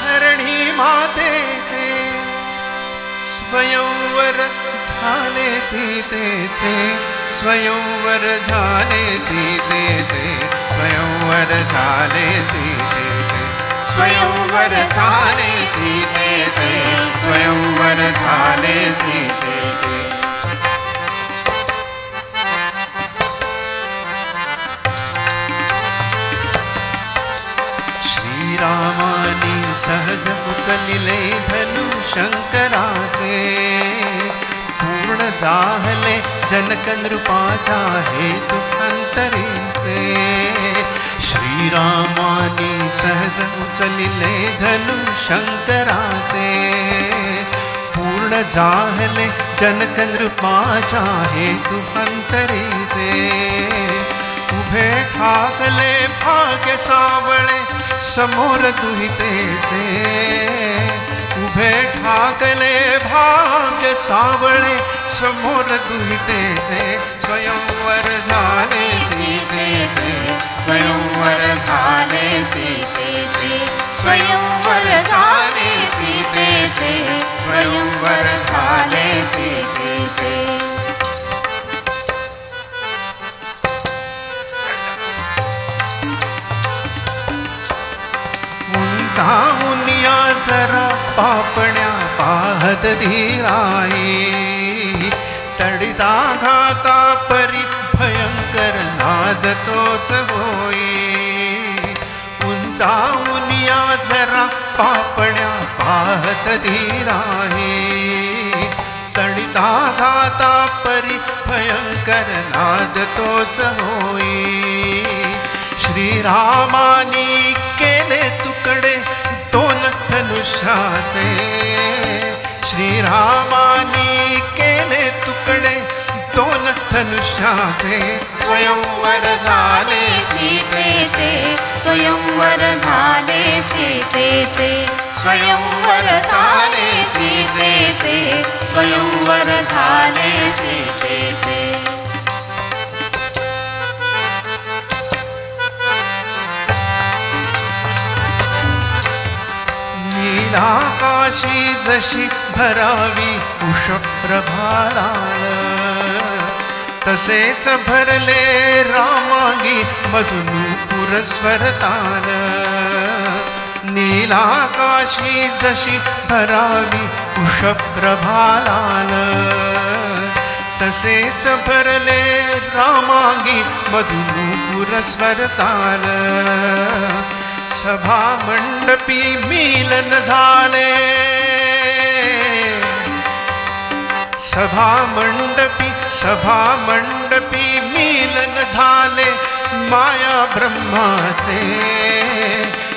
हरणी मातेचे स्वयंवर झाले सीतेचे स्वयंवर झाले सीतेचे स्वयंवर झाले सीतेचे स्वयंवर झाले सीतेचे स्वयंवर झाले सीतेचे. श्रीरामानी सहज उचलिले धनु शंकराचे पूर्ण जाहले जनक नृपाच्या हेतु अंतरीचे. श्रीरामानी सहज उचलिले धनु शंकराचे पूर्ण जाहले जनक नृपाच्या हेतु अंतरीचे. उभे ठाकले भाग्य सावळे समोर दुहितेचे उभे ठाकले भाग्य सावळे समोर दुहितेचे स्वयंवर झाले सीतेचे स्वयंवर झाले सीतेचे स्वयंवर झाले सीतेचे स्वयंवर झाले सीतेचे. उंचावूनिया जरा पापण्या पाहत धीराई तडिता घाता परी भयंकर नाद तोच होई. उंचावूनिया जरा पापण्या पाहत धीराई तडिता घाता परी भयंकर नाद तोच होई. श्रीरामानी केले तुकडे दोन धनुष्याचे श्रीरामानी केले तुकडे दोन धनुष्याचे स्वयंवर झाले सीतेचे स्वयंवर झाले सीतेचे स्वयंवर झाले सीतेचे स्वयंवर झाले सीतेचे. आकाशी जशी भरावी उषप्रभालाल तसेच भरले रामांगी मधुनूपुर स्वरताल. नीलाकाशी जशी भरावी उषप्रभालाल तसेच भरले रामांगी मधुनूपुर स्वरताल. सभा मंडपी मिलन झाले सभा मंडपी मिलन झाले माया ब्रह्माचे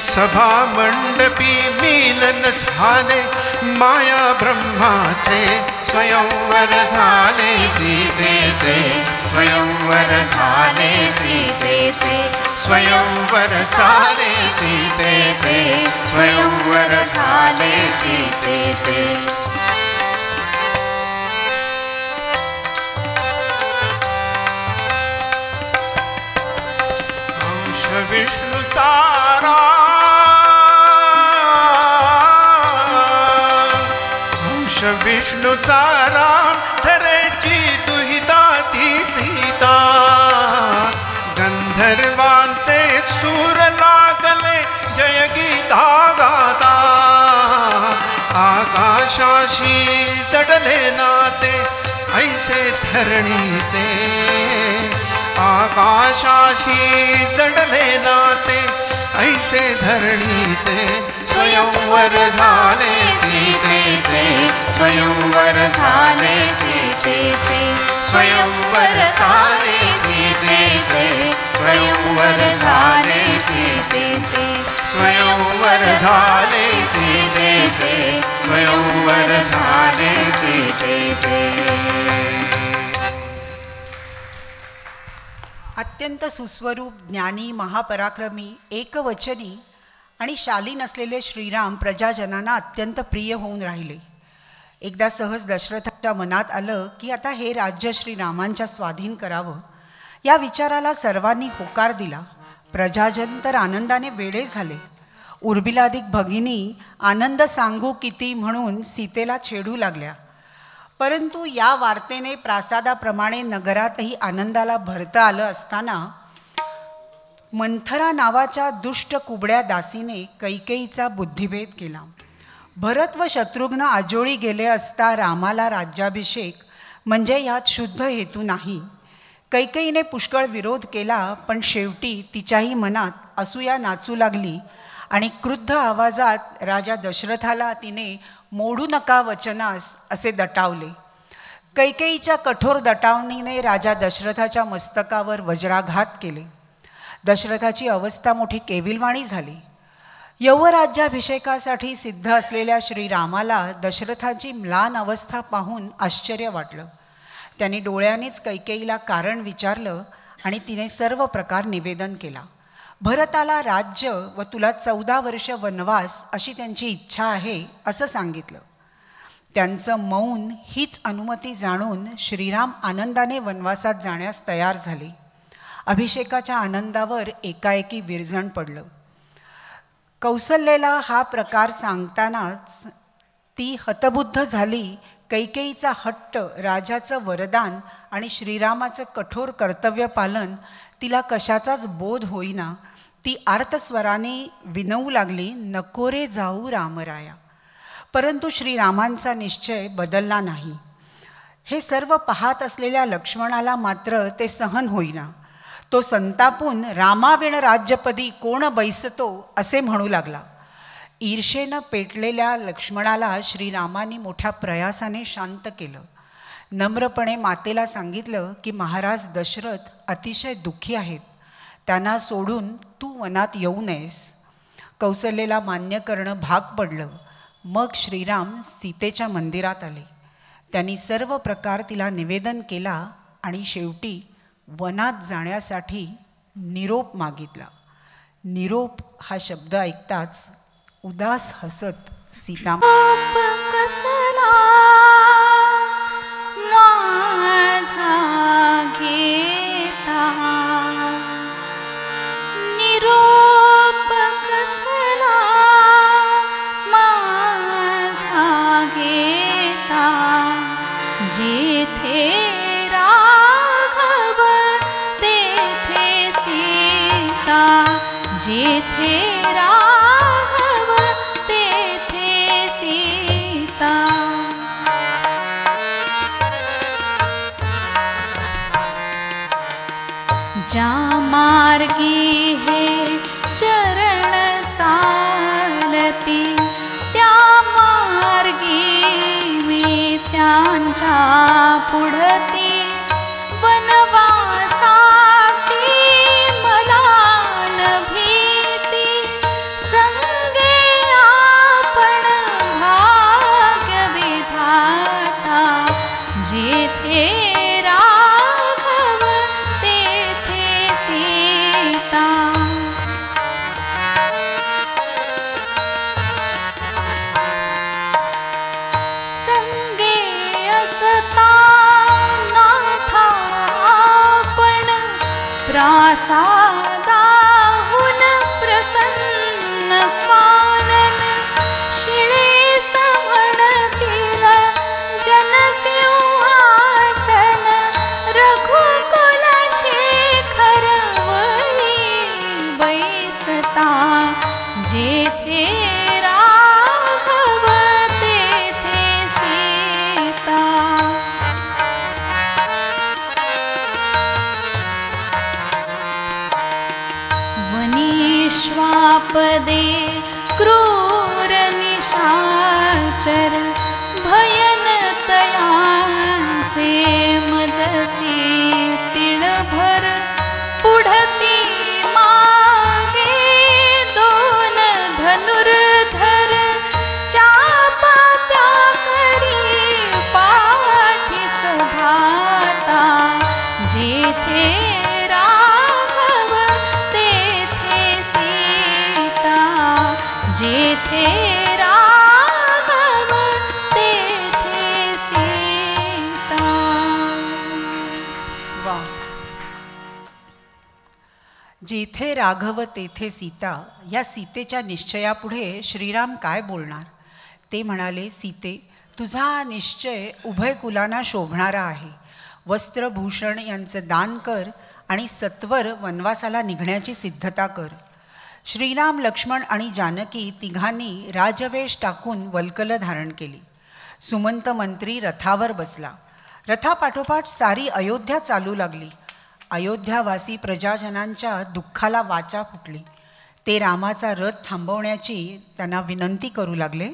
सभा मंडपी मिलन झाले माया ब्रह्माचे स्वयंवर झाले सीतेचे स्वयंवर झाले सीतेचे स्वयंवर झाले सीतेचे स्वयंवर झाले सीतेचे. विष्णूचा राम धरेची दुहिता ती सीता गंधर्वांचे सूर लागले जय गीता गाता आकाशाशी जडले नाते ऐसे धरणीचे आकाशाशी जडले नाते ऐसे धरणीचे स्वयंवर झाले सीतेचे स्वयंवर झाले सीतेचे स्वयंवर झाले सीतेचे स्वयंवर झाले सीतेचे स्वयंवर झाले सीतेचे स्वयंवर झाले सीतेचे. अत्यंत सुस्वरूप, ज्ञानी, महापराक्रमी, एकवचनी आणि शालीन असलेले श्रीराम प्रजाजनांना अत्यंत प्रिय होऊन राहिले. एकदा सहज दशरथाच्या मनात आलं की आता हे राज्य श्रीरामांच्या स्वाधीन करावं. या विचाराला सर्वांनी होकार दिला. प्रजाजन तर आनंदाने वेडे झाले. उर्मिलाधिक भगिनी आनंद सांगू किती म्हणून सीतेला छेडू लागल्या. परंतु या वार्तेने प्रासादाप्रमाणे नगरातही आनंदाला भरतं आलं असताना मंथरा नावाच्या दुष्ट कुबड्या दासीने कैकेयीचा बुद्धिभेद केला. भरत व शत्रुघ्न आजोळी गेले असता रामाला राज्याभिषेक म्हणजे यात शुद्ध हेतू नाही. कैकेयीने पुष्कळ विरोध केला, पण शेवटी तिच्याही मनात असूया नाचू लागली आणि क्रुद्ध आवाजात राजा दशरथाला तिने मोडू नका वचनास असे दटावले. कैकेयीच्या कठोर दटावणीने राजा दशरथाच्या मस्तकावर वज्राघात केले. दशरथाची अवस्था मोठी केविलवाणी झाली. यौवराज्याभिषेकासाठी सिद्ध असलेल्या श्रीरामाला दशरथाची म्लान अवस्था पाहून आश्चर्य वाटलं. त्यांनी डोळ्यांनीच कैकेयीला कारण विचारलं आणि तिने सर्व प्रकार निवेदन केला. भरताला राज्य व तुला 14 वर्ष वनवास अशी त्यांची इच्छा आहे असं सांगितलं. त्यांचं मौन हीच अनुमती जाणून श्रीराम आनंदाने वनवासात जाण्यास तयार झाले. अभिषेकाच्या आनंदावर एकाएकी विरजण पडलं. कौसल्येला हा प्रकार सांगतानाच ती हतबुद्ध झाली. कैकेयीचा हट्ट, राजाचं वरदान आणि श्रीरामाचं कठोर कर्तव्य पालन तिला कशाचाच बोध होईना. ती आर्तस्वराने विनवू लागली, नको रे जाऊ रामराया. परंतु श्रीरामांचा निश्चय बदलला नाही. हे सर्व पाहत असलेल्या लक्ष्मणाला मात्र ते सहन होईना. तो संतापून रामाविण राज्यपदी कोण बैसतो असे म्हणू लागला. ईर्षेनं पेटलेल्या लक्ष्मणाला श्रीरामांनी मोठ्या प्रयासाने शांत केलं. नम्रपणे मातेला सांगितलं की महाराज दशरथ अतिशय दुःखी आहेत, त्यांना सोडून तू वनात येऊ नयेस. कौसल्येला मान्य करणं भाग पडलं. मग श्रीराम सीतेच्या मंदिरात आले. त्यांनी सर्व प्रकार तिला निवेदन केला आणि शेवटी वनात जाण्यासाठी निरोप मागितला. निरोप हा शब्द ऐकताच उदास हसत सीता कसला माझा घेता निरोप कसला माझा घेता जेथे राघव तेथे सीता जेथे राघव तेथे सीता. ज्या मार्गी हे चरण चालती त्या मार्गी मी त्यांच्या पुढती वनवासाची मला न भीती संगे आपण भाग्य विधाता जेथे राघव तेथे सीता. संगे असता नाथा आपण प्रासादाहून प्रसन्न कानन शिळे म्हणतील जेथे राघव तेथे सीता या सीतेच्या निश्चयापुढे श्रीराम काय बोलणार. ते म्हणाले, सीते, तुझा निश्चय उभय कुलांना शोभणारा आहे. वस्त्रभूषण यांचं दान कर आणि सत्वर वनवासाला निघण्याची सिद्धता कर. श्रीराम, लक्ष्मण आणि जानकी तिघांनी राजवेश टाकून वल्कल धारण केली. सुमंत मंत्री रथावर बसला. रथापाठोपाठ सारी अयोध्या चालू लागली. अयोध्यावासी प्रजाजनांच्या दुःखाला वाचा फुटली. ते रामाचा रथ थांबवण्याची त्यांना विनंती करू लागले.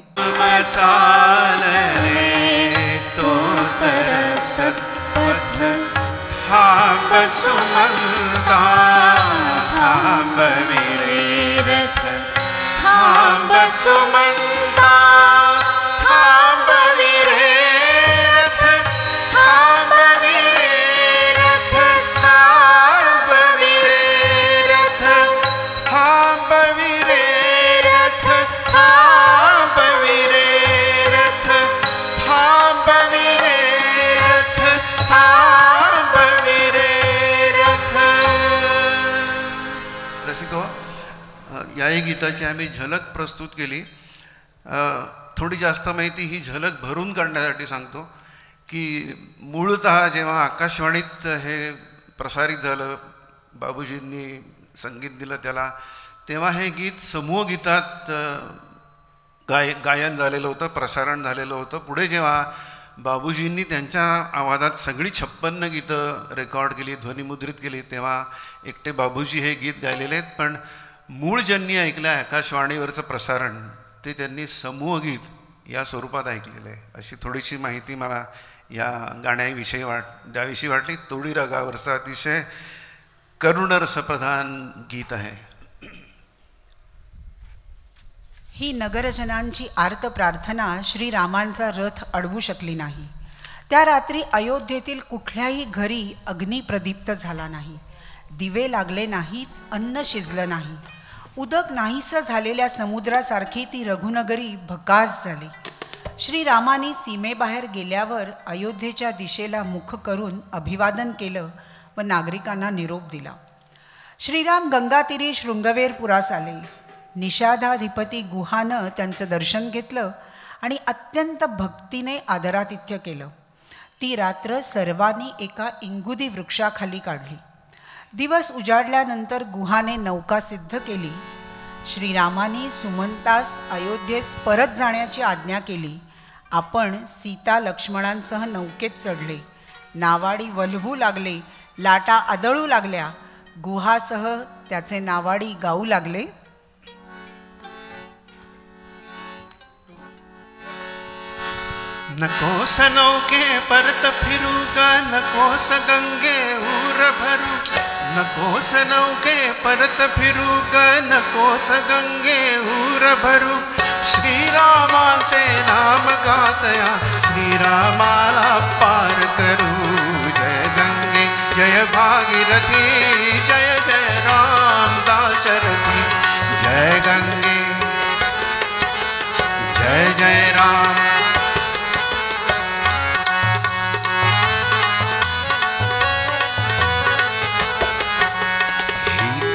याही गीताची आम्ही झलक प्रस्तुत केली. थोडी जास्त माहिती ही झलक भरून काढण्यासाठी सांगतो की मूळतः जेव्हा आकाशवाणीत हे प्रसारित झालं, बाबूजींनी संगीत दिलं त्याला, तेव्हा हे गीत समूह गीतात गायन झालेलं होतं, प्रसारण झालेलं होतं. पुढे जेव्हा बाबूजींनी त्यांच्या आवाजात सगळी 56 गीतं रेकॉर्ड केली, ध्वनिमुद्रित केली, तेव्हा एकटे बाबूजी हे गीत गायलेले आहेत. पण मूळ ज्यांनी ऐकलं आहे आकाशवाणीवरचं प्रसारण, ते त्यांनी समूह गीत या स्वरूपात ऐकलेलं आहे. अशी थोडीशी माहिती मला या गाण्याविषयी द्याविषयी वाटली. तोडी रागावरचं अतिशय करुण रसप्रधान गीत आहे. ही नगरजनांची आर्त प्रार्थना श्रीरामांचा रथ अडवू शकली नाही. त्या रात्री अयोध्येतील कुठल्याही घरी अग्नी प्रदीप्त झाला नाही. दिवे लागले नाहीत, अन्न शिजलं नाही. उदक नाहीसं झालेल्या समुद्रासारखी ती रघुनगरी भकास झाली. श्रीरामाने सीमेबाहेर गेल्यावर अयोध्येच्या दिशेला मुख करून अभिवादन केलं व नागरिकांना निरोप दिला. श्रीराम गंगातीरी शृंगवेरपुरास आले. निषादाधिपती गुहानं त्यांचं दर्शन घेतलं आणि अत्यंत भक्तीने आदरातिथ्य केलं. ती रात्र सर्वांनी एका इंगुदी वृक्षाखाली काढली. दिवस उजाडल्यानंतर गुहाने नौका सिद्ध केली. श्रीरामाने सुमंतास अयोध्येस परत जाण्याची आज्ञा केली. आपण सीता लक्ष्मणांसह नौकेत चढले. नावाडी वल्हवू लागले, लाटा आदळू लागल्या. गुहासह त्याचे नावाडी गाऊ लागले. नकोस नौके परत फिरू ग, नकोस गंगे ऊर भरू. नकोस नौके परत फिरू ग, नकोस गंगे ऊर भरू. श्रीरामाचे नाम गातया, श्रीरामाला पार करू. जय गंगे जय भागीरथी, जय जय राम दाशरथी. जय गंगे जय जय राम.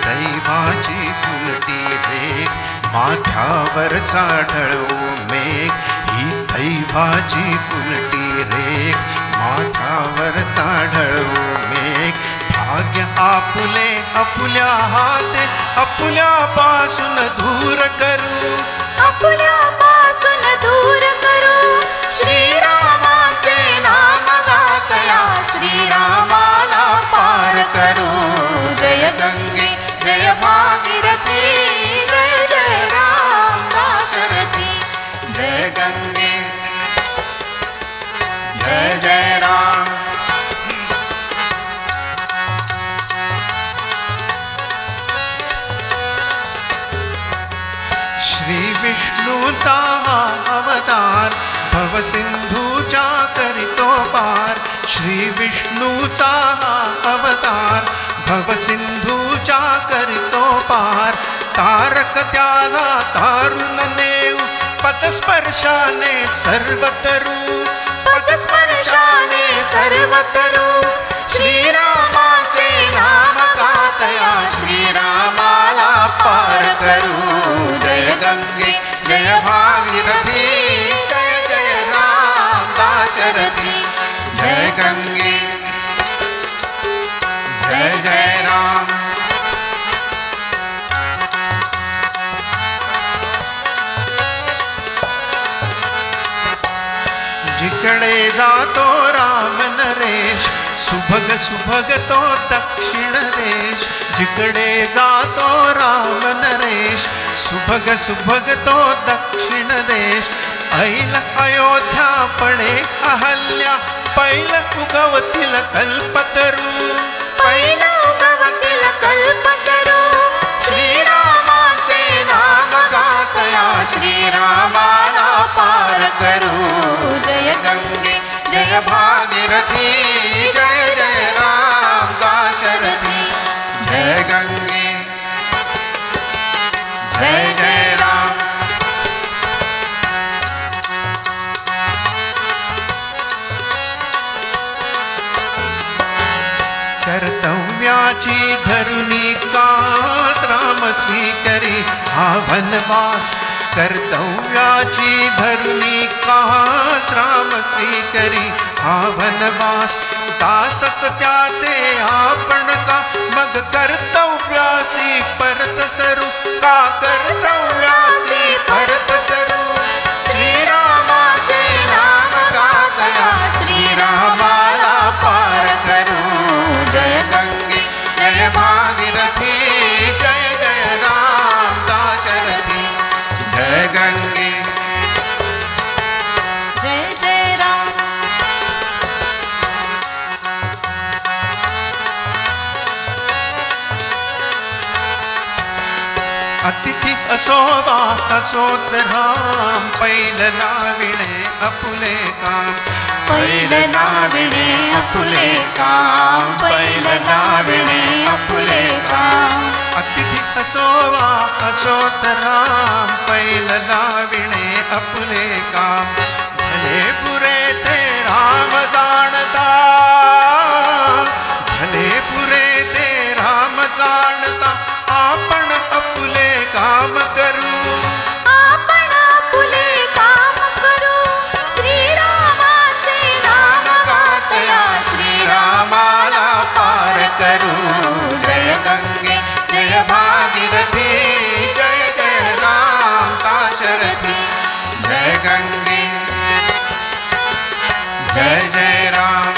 दैवाची उलटी रेख, माथ्यावरचा ढळू मेघ. ही दैवाची उलटी रेख, माथ्यावरचा ढळू मेघ. भाग्य आपुले आपुल्या हाते, आपुल्यापासून दूर करू. आपुल्यापासून दूर करू. श्रीरामाचे नाम गातया, श्रीरामाला पार करू. जय गंगे जय भागीरथी, जय जय राम दाशरथी. जय गंगे जय जय राम. श्री विष्णूचा अवतार, भवसिंधूच्या करितो पार. श्री विष्णूचा अवतार, भवसिंधूच्या करितो पार. तारक त्याला तारुण नेऊ, पदस्पर्शाने सर्वतरू. पदस्पर्शाने सर्वतरू. श्रीरामाचे नाम गात तया श्रीरामाला पार करू जय गंगे जय भागीरथी जय जय राम दाशरथी जय गंगे जय जय राम जिकडे जातो राम नरेश सुभग सुभग तो दक्षिण देश जिकडे जातो राम नरेश सुभग सुभग तो दक्षिण देश ऐल अयोध्या पडे अहल्या पैल उगवतील कल्पतरू पैल उगवतील कल्पतरू श्रीरामाचे नाम गातया श्रीरामाला पार करू जय गंगे जय भागीरथी जय जय राम दाशरथी जय गंगे जय जय राम कर्तव्याची धरुणी कास राम स्वीकरी हा वनवास कर्तव्याची धरुणी कास राम स्वीकरी हा वनवास दासच त्याचे आपण का मग कर्तव्यासी परत सरू का कर्तव्यासी परत सरू श्रीरामाचे नाम गातया श्रीरामाला पार करू जय गंगे जय भागीरथी जय जय राम दाशरथी जय गंगे जय जय राम अतिथी असोवा असोत राम पैल लाविणे अपुले काम पैल लाविणे अपुले काम पैल लाविणे अपुले काम अतिथी असोवा असोत राम पैल लाविणे अपुले काम भले पुरे ते राम जाणता भले पुरे ते राम जाणता आपण अपुले काम करू आपण आपुले काम करू श्रीरामाचे नाम गातया श्रीरामाला पार करू जय गंगे जय भागीरथी जय जय राम दाशरथी जय गंगे जय जय राम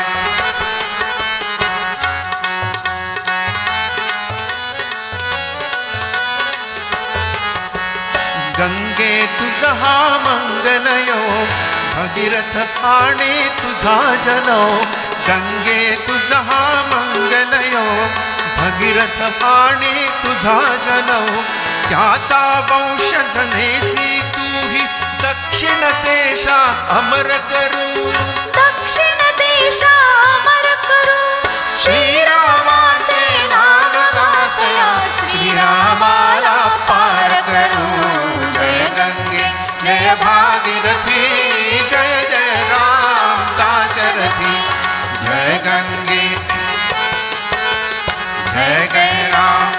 गंगे तुझा हा मंगलयोग भगीरथ आणि तुझा जनोग गंगे तुझा हा मंगलयोग भगीरथ आणि तुझा जनोग त्याचा वंश जनेसी तूही दक्षिण देशा अमर करू दक्षिण देशा अमर करू श्रीरामाचे नाम गातया श्रीरामाला पार करू जय गंगे जय भागीरथी जय जय राम दाशरथी जय गंगे जय जय राम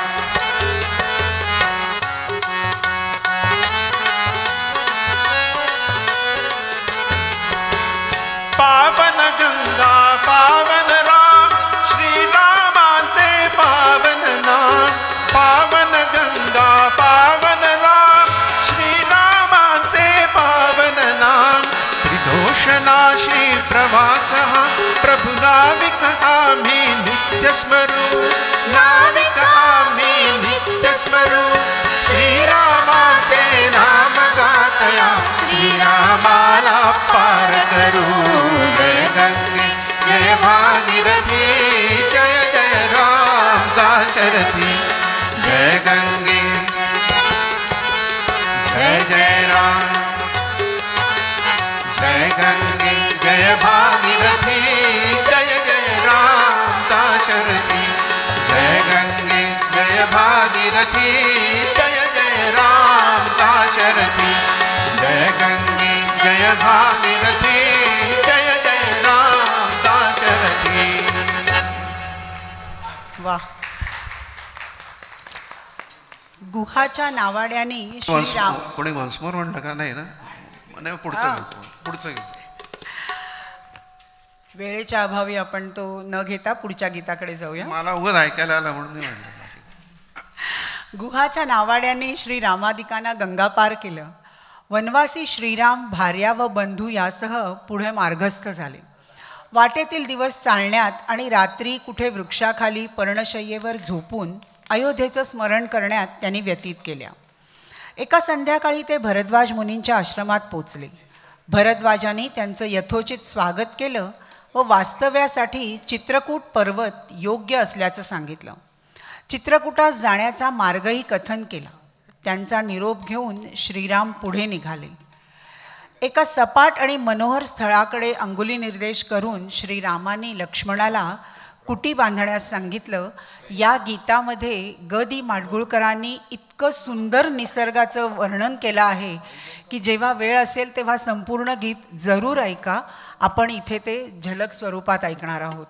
पावन गंगा पावन राम श्रीरामाचे पावन नाम पावन गंगा पावन राम श्रीरामाचे पावन नाम त्रिदोषनाशी प्रवास प्रभु नाविक आम्ही नित्य स्मरू नाविक आम्ही नित्य स्मरू श्रीरामाचे नाम गातया श्रीरामाला पार करू जय गंगे जय भागीरथी जय जय राम दाशरथी जय गंगे जय जय राम जय गंगे जय भागीरथी जय जय राम दाशरथी जय गंगे जय भागीरथी जय जय राम दाशरथी जय गंगे जय भागीरथी जय जय राम दाशरथी वाह गुहाच्या नावाड्याने श्रीराम. कोणी वन्स मोर म्हणलं का? नाही ना, नाही पुढचं घेऊ. वेळेच्या अभावी आपण तो न घेता पुढच्या गीताकडे जाऊया. मला उगाच ऐकायला आला म्हणून मी म्हणलं. गुहाच्या नावाड्याने श्री रामादिकांना गंगा पार केलं. वनवासी श्रीराम भार्या व बंधू यासह पुढे मार्गस्थ झाले. वाटेतील दिवस चालण्यात आणि रात्री कुठे वृक्षाखाली पर्णशय्येवर झोपून अयोध्येचं स्मरण करण्यात त्यांनी व्यतीत केल्या. एका संध्याकाळी ते भरद्वाज मुनींच्या आश्रमात पोचले. भरद्वाजांनी त्यांचं यथोचित स्वागत केलं व वास्तव्यासाठी चित्रकूट पर्वत योग्य असल्याचं सांगितलं. चित्रकूटास जाण्याचा मार्गही कथन केला. त्यांचा निरोप घेऊन श्रीराम पुढे निघाले. एका सपाट आणि मनोहर स्थळाकडे अंगुली निर्देश करून श्रीरामांनी लक्ष्मणाला कुटी बांधण्यास सांगितलं. या गीतामध्ये ग दी माडगुळकरांनी इतकं सुंदर निसर्गाचं वर्णन केलं आहे की जेव्हा वेळ असेल तेव्हा संपूर्ण गीत जरूर ऐका. आपण इथे ते झलक स्वरूपात ऐकणार आहोत.